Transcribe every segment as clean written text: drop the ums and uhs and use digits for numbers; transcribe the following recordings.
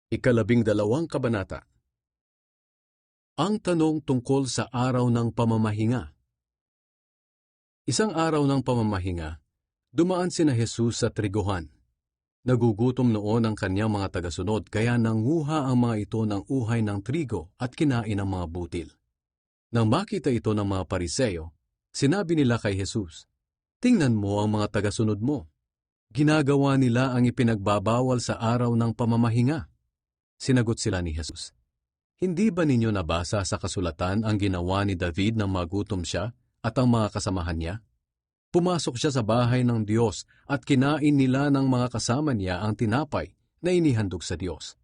Ikalabing-dalawang kabanata. Ang tanong tungkol sa araw ng pamamahinga. Isang araw ng pamamahinga, dumaan sina Jesus sa triguhan. Nagugutom noon ang kanyang mga tagasunod kaya nanguha ang mga ito ng uhay ng trigo at kinain ang mga butil. Nang makita ito ng mga Pariseo, sinabi nila kay Jesus, "Tingnan mo ang mga tagasunod mo. Ginagawa nila ang ipinagbabawal sa araw ng pamamahinga." Sinagot sila ni Jesus, "Hindi ba ninyo nabasa sa kasulatan ang ginawa ni David nang magutom siya at ang mga kasamahan niya? Pumasok siya sa bahay ng Diyos at kinain nila ng mga kasama niya ang tinapay na inihandog sa Diyos.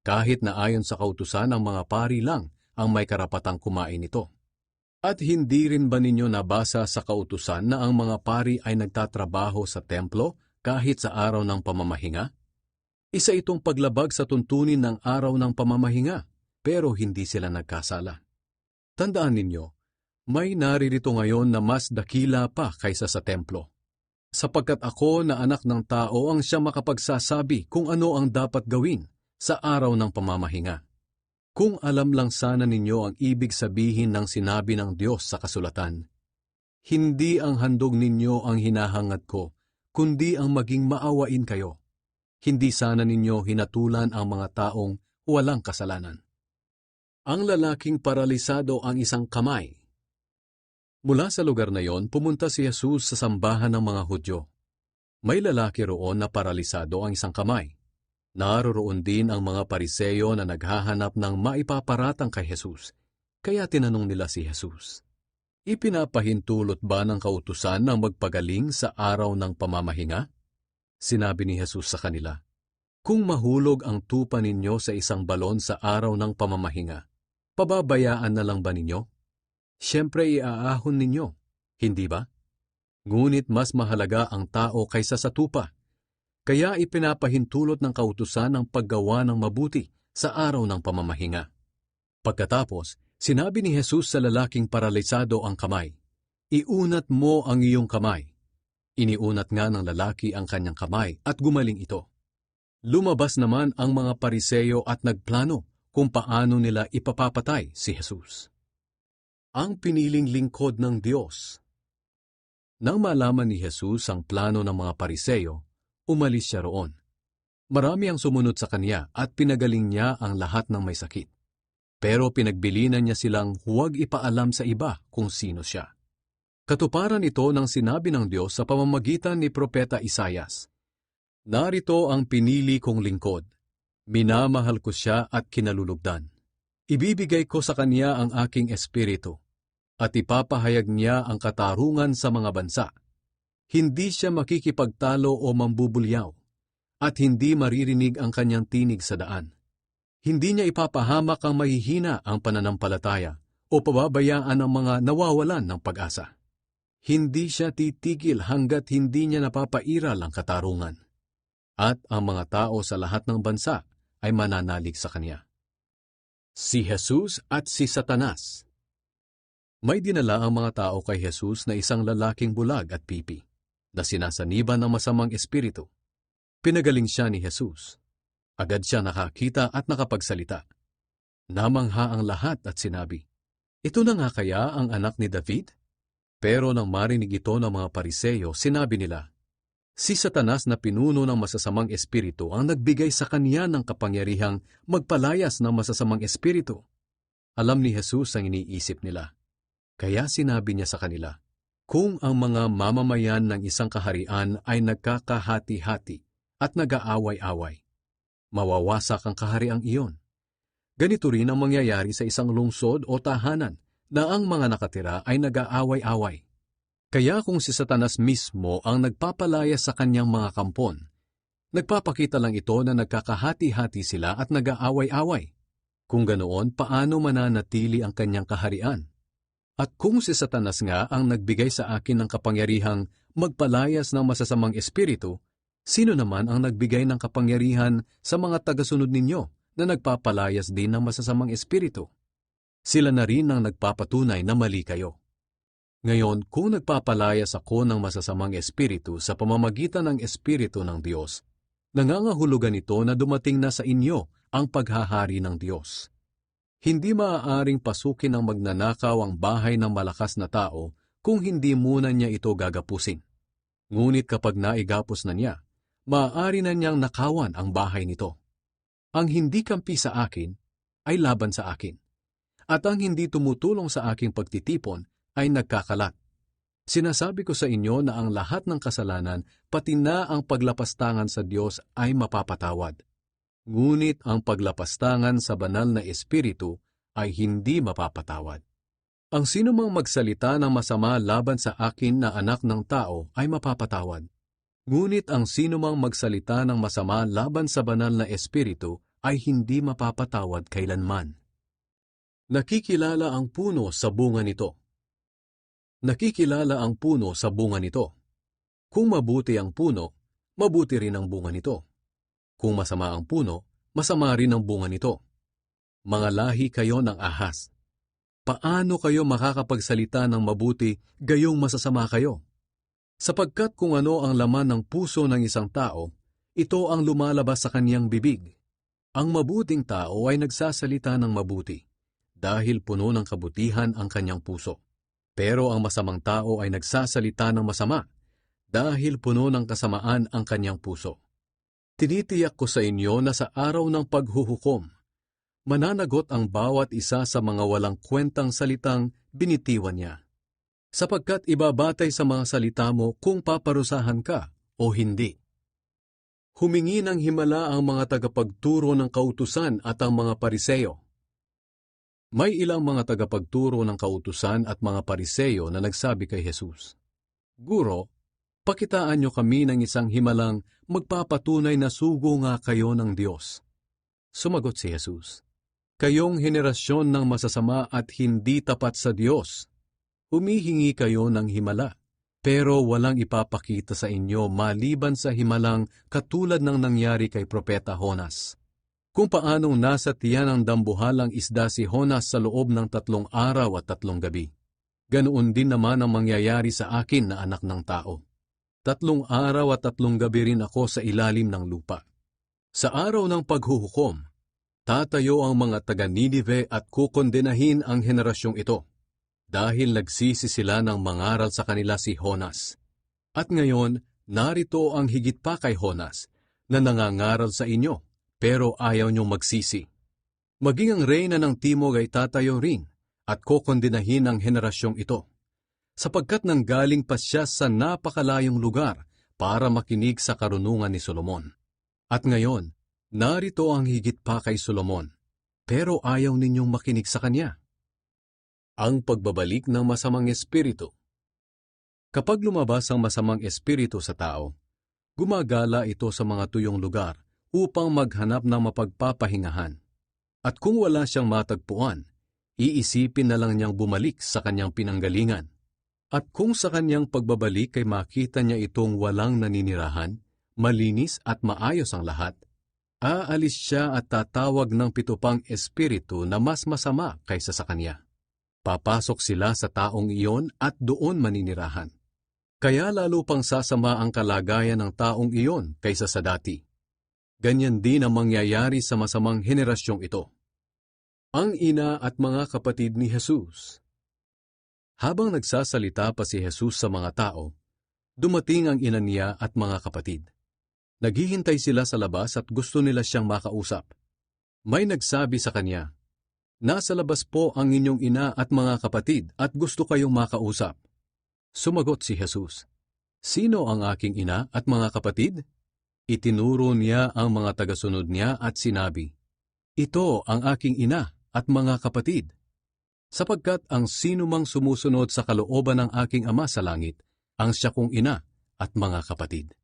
Kahit na ayon sa kautusan ng mga pari lang ang may karapatang kumain nito. At hindi rin ba ninyo nabasa sa kautusan na ang mga pari ay nagtatrabaho sa templo kahit sa araw ng pamamahinga? Isa itong paglabag sa tuntunin ng araw ng pamamahinga, pero hindi sila nagkasala. Tandaan ninyo, may naririto ngayon na mas dakila pa kaysa sa templo. Sapagkat ako na anak ng tao ang siya makapagsasabi kung ano ang dapat gawin sa araw ng pamamahinga. Kung alam lang sana ninyo ang ibig sabihin ng sinabi ng Diyos sa kasulatan, "Hindi ang handog ninyo ang hinahangad ko, kundi ang maging maawain kayo." Hindi sana ninyo hinatulan ang mga taong walang kasalanan. Ang lalaking paralisado ang isang kamay. Mula sa lugar na yon, pumunta si Jesus sa sambahan ng mga Hudyo. May lalaki roon na paralisado ang isang kamay. Naroroon din ang mga Pariseo na naghahanap ng maipaparatang kay Jesus. Kaya tinanong nila si Jesus, "Ipinapahintulot ba ng kautusan na magpagaling sa araw ng pamamahinga?" Sinabi ni Jesus sa kanila, "Kung mahulog ang tupa ninyo sa isang balon sa araw ng pamamahinga, pababayaan na lang ba ninyo? Siyempre iaahon ninyo, hindi ba? Ngunit mas mahalaga ang tao kaysa sa tupa. Kaya ipinapahintulot ng kautusan ang paggawa ng mabuti sa araw ng pamamahinga." Pagkatapos, sinabi ni Jesus sa lalaking paralisado ang kamay, "Iunat mo ang iyong kamay." Iniunat nga ng lalaki ang kanyang kamay at gumaling ito. Lumabas naman ang mga Pariseo at nagplano kung paano nila ipapapatay si Jesus. Ang piniling lingkod ng Diyos. Nang malaman ni Jesus ang plano ng mga Pariseo, umalis siya roon. Marami ang sumunod sa kanya at pinagaling niya ang lahat ng may sakit. Pero pinagbilinan niya silang huwag ipaalam sa iba kung sino siya. Katuparan ito ng sinabi ng Diyos sa pamamagitan ni Propeta Isaias. "Narito ang pinili kong lingkod. Minamahal ko siya at kinalulugdan. Ibibigay ko sa kanya ang aking espiritu, at ipapahayag niya ang katarungan sa mga bansa. Hindi siya makikipagtalo o mambubulyaw, at hindi maririnig ang kanyang tinig sa daan. Hindi niya ipapahamak ang mahihina ang pananampalataya o pababayaan ang mga nawawalan ng pag-asa. Hindi siya titigil hanggat hindi niya napapairal ang katarungan. At ang mga tao sa lahat ng bansa ay mananalig sa kanya." Si Jesus at si Satanas. May dinala ang mga tao kay Jesus na isang lalaking bulag at pipi, na sinasaniban ng masamang espiritu. Pinagaling siya ni Jesus. Agad siya nakakita at nakapagsalita. Namangha ang lahat at sinabi, "Ito na nga kaya ang anak ni David?" Pero nang marinig ito ng mga Pariseo, sinabi nila, "Si Satanas na pinuno ng masasamang espiritu ang nagbigay sa kanya ng kapangyarihang magpalayas ng masasamang espiritu." Alam ni Jesus ang iniisip nila. Kaya sinabi niya sa kanila, "Kung ang mga mamamayan ng isang kaharian ay nagkakahati-hati at nag-aaway-away, mawawasak ang kahariang iyon. Ganito rin ang mangyayari sa isang lungsod o tahanan na ang mga nakatira ay nag-aaway-away. Kaya kung si Satanas mismo ang nagpapalaya sa kanyang mga kampon, nagpapakita lang ito na nagkakahati-hati sila at nag-aaway-away. Kung ganoon, paano mananatili ang kanyang kaharian? At kung si Satanas nga ang nagbigay sa akin ng kapangyarihang magpalayas ng masasamang espiritu, sino naman ang nagbigay ng kapangyarihan sa mga tagasunod ninyo na nagpapalayas din ng masasamang espiritu? Sila na rin ang nagpapatunay na mali kayo. Ngayon, kung nagpapalayas ako ng masasamang espiritu sa pamamagitan ng espiritu ng Diyos, nangangahulugan ito na dumating na sa inyo ang paghahari ng Diyos. Hindi maaaring pasukin ng magnanakaw ang bahay ng malakas na tao kung hindi muna niya ito gagapusin. Ngunit kapag naigapos na niya, maaari na niyang nakawan ang bahay nito. Ang hindi kampi sa akin ay laban sa akin, at ang hindi tumutulong sa aking pagtitipon ay nagkakalat. Sinasabi ko sa inyo na ang lahat ng kasalanan, pati na ang paglapastangan sa Diyos ay mapapatawad. Ngunit ang paglapastangan sa banal na Espiritu ay hindi mapapatawad. Ang sinumang magsalita ng masama laban sa akin na anak ng tao ay mapapatawad. Ngunit ang sinumang magsalita ng masama laban sa banal na Espiritu ay hindi mapapatawad kailanman. Nakikilala ang puno sa bunga nito. Nakikilala ang puno sa bunga nito. Kung mabuti ang puno, mabuti rin ang bunga nito. Kung masama ang puno, masama rin ang bunga nito. Mga lahi kayo ng ahas. Paano kayo makakapagsalita ng mabuti gayong masasama kayo? Sapagkat kung ano ang laman ng puso ng isang tao, ito ang lumalabas sa kaniyang bibig. Ang mabuting tao ay nagsasalita ng mabuti, dahil puno ng kabutihan ang kanyang puso. Pero ang masamang tao ay nagsasalita ng masama, dahil puno ng kasamaan ang kanyang puso. Tinitiyak ko sa inyo na sa araw ng paghuhukom, mananagot ang bawat isa sa mga walang kwentang salitang binitiwan niya. Sapagkat ibabatay sa mga salita mo kung paparusahan ka o hindi. Humingi ng himala ang mga tagapagturo ng kautusan at ang mga pariseyo. May ilang mga tagapagturo ng kautusan at mga pariseyo na nagsabi kay Jesus, "Guro, pakitaan niyo kami ng isang himalang magpapatunay na sugo nga kayo ng Diyos." Sumagot si Jesus, "Kayong henerasyon ng masasama at hindi tapat sa Diyos. Humihingi kayo ng himala, pero walang ipapakita sa inyo maliban sa himalang katulad ng nangyari kay Propeta Jonas. Kung paanong nasa tiyan ng dambuhalang isda si Jonas sa loob ng 3 araw at 3 gabi. Ganoon din naman ang mangyayari sa akin na anak ng tao. 3 araw at 3 gabi rin ako sa ilalim ng lupa. Sa araw ng paghuhukom, tatayo ang mga taga-Ninive at kukondenahin ang henerasyong ito, dahil nagsisi sila ng mangaral sa kanila si Jonas. At ngayon, narito ang higit pa kay Jonas, na nangangaral sa inyo, pero ayaw niyong magsisi. Maging ang reyna ng timog ay tatayo rin, at kukondenahin ang henerasyong ito, sapagkat nanggaling pa siya sa napakalayong lugar para makinig sa karunungan ni Solomon. At ngayon, narito ang higit pa kay Solomon, pero ayaw ninyong makinig sa kanya. Ang pagbabalik ng masamang espiritu. Kapag lumabas ang masamang espiritu sa tao, gumagala ito sa mga tuyong lugar upang maghanap ng mapagpapahingahan. At kung wala siyang matagpuan, iisipin na lang niyang bumalik sa kanyang pinanggalingan. At kung sa kanyang pagbabalik ay makita niya itong walang naninirahan, malinis at maayos ang lahat, aalis siya at tatawag ng 7 pang espiritu na mas masama kaysa sa kanya. Papasok sila sa taong iyon at doon maninirahan. Kaya lalo pang sasama ang kalagayan ng taong iyon kaysa sa dati. Ganyan din ang mangyayari sa masamang henerasyong ito. Ang ina at mga kapatid ni Jesus. Habang nagsasalita pa si Jesus sa mga tao, dumating ang ina niya at mga kapatid. Naghihintay sila sa labas at gusto nila siyang makausap. May nagsabi sa kanya, "Nasa labas po ang inyong ina at mga kapatid at gusto kayong makausap." Sumagot si Jesus, "Sino ang aking ina at mga kapatid?" Itinuro niya ang mga tagasunod niya at sinabi, "Ito ang aking ina at mga kapatid. Sapagkat ang sinumang sumusunod sa kalooban ng aking Ama sa langit, ang siya kong ina at mga kapatid."